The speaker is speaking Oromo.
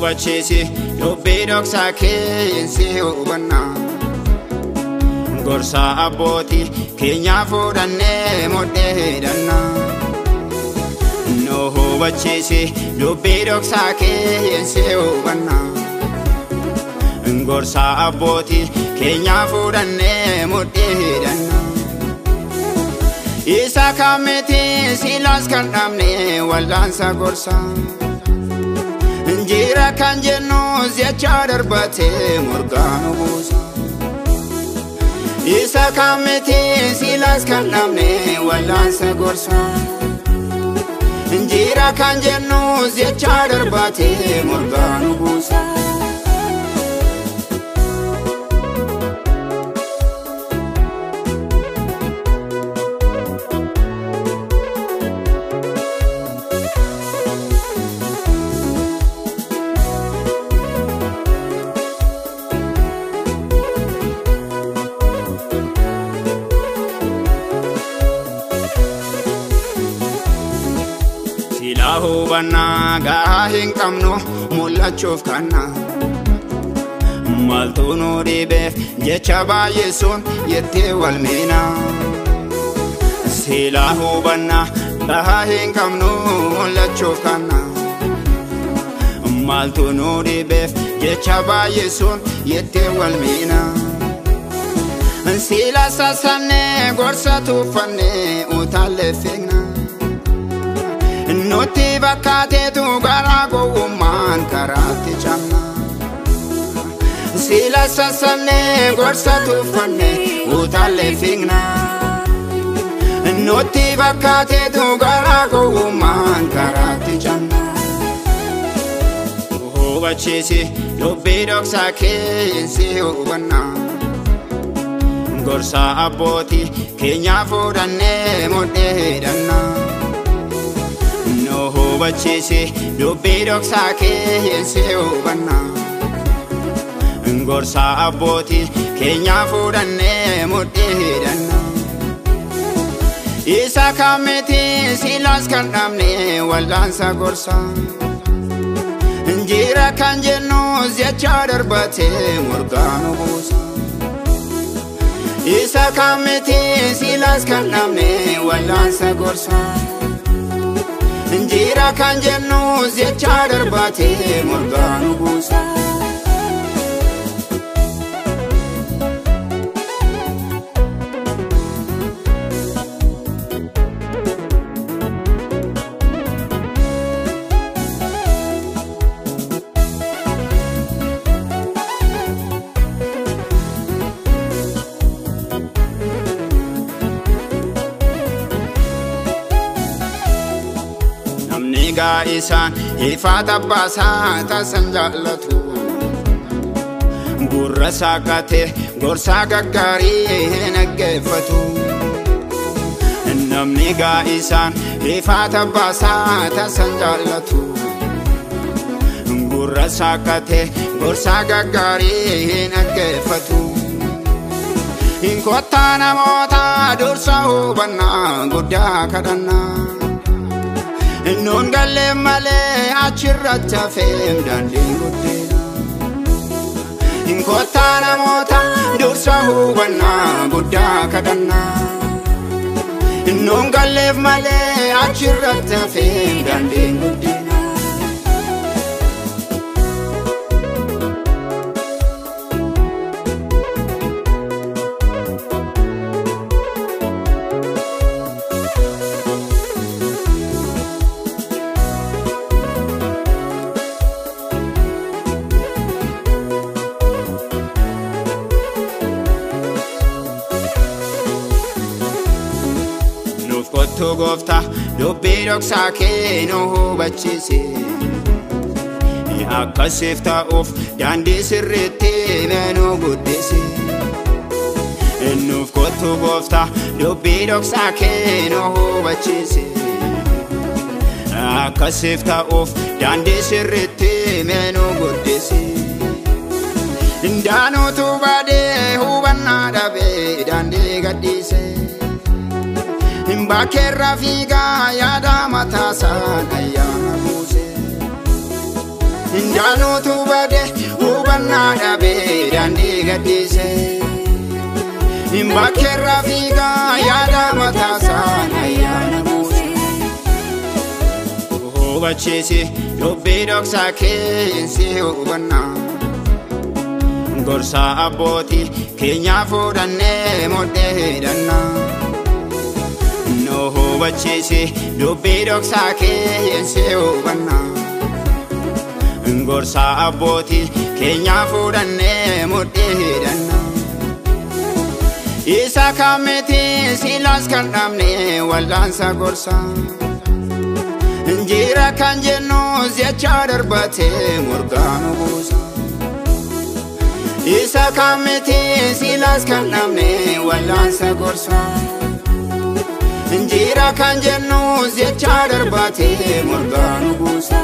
hubachiisi dubbii dhoksaa keensi hubannaa gorsa abbootii keenyaa fuudhannee mudhee hidhannaa nu hubachiisi dubbii dhoksaa keensi hubannaa gorsa abbootii keenyaa fuudhannee mudhee hidhannaa isa kamiti silaas kan dhabne wal'aansa gorsaa Jira kan jennu jecha darbatee morgaan buusa isa kamiti silaas kan dhabne wal'aansa gorsaa Jira kan jennu jecha darbatee morgaan buusa Hubannaa gahaa hin qabnu mul'achuuf kanna maaltu nu dhibeef jecha baay'isuun yettee wal miina silaa hubannaa gahaa hin qabnu mul'achuuf kanna maaltu nu dhibeef jecha baay'isuun yettee wal miina sila sassannee gorsa tuuffannee utaalleeffeegna Nuti bakkateetu garaa gowwummaan karaatti camna sila sassannee gorsa tuuffannee utaalleeffeegna Nuti bakkateetu garaa gowwummaan karaatti camna hubachiisi dubbii dhoksaa keensi hubannaa gorsa abbootii keenyaa fuudhannee mudhee hidhannaa hubachiisi dubbii dhoksaa keensi hubannaa gorsa abbootii keenyaa fuudhannee mudhee hidhannaa isa kamiti silaas kan dhabne wal'aansa gorsaa Jira kan jennu jecha darbatee morgaan buusa isa kamiti silaas kan dhabne wal'aansa gorsaa Jira kan jennu jecha darbatee morgaan buusa Nigaa isaan ifaata baasaa tasan jaallatu gurra saaqatee gorsaa gaggaarii hin dhaggeeffatu namni gaa isaan ifaata baasaa tasan jaallatu gurra saaqatee gorsaa gaggaarii hin dhaggeeffatu kottaa namoota dursa hubannaa guddaa kadhannaa Nun galle malee achirratti hafeem daandii guddeedha kottaa namoota dursa hubannaa guddaa kadhannaa Nun galleef malee achirratti hafeem daandii guddeedha Kottu gooftaa dubbii dhoksaa kee nu hubachiisi akkasiif ta'uuf daandii sirriitti nu guddisi nuuf kottu gooftaa dubbii dhoksaa kee nu hubachiisi akkasiif ta'uuf daandii sirriitti nu guddisi Daanutu baadee hubannaa dhabee daandii gadhiise Bakkeerra fiigaa yaada mataasaa ayyaana buuse Jaaluutu bade hubannaa dhabee daandii gadhiise. Bakkeerraa fiigaa yaada mataasaa ayyaana buuse. Hubachiisi dubbii dhoksaa keessi hubannaa. Gorsa abbootii keenyaa fuudhannee mudhee hidhannaa. Nu hubachiisi dubbii dhoksaa keessi hubannaa. Gorsa abbootii keenyaa fuudhannee mudhee hidhannaa. Isa kamiti silas kan dhabne wal'aansa gorsa. Injira kan jennu jecha darbatee murgaan buusa. Isa kamiti silas kan dhabne wal'aansa gorsa. Injira kan jennu jecha darbatee murgaan buusa.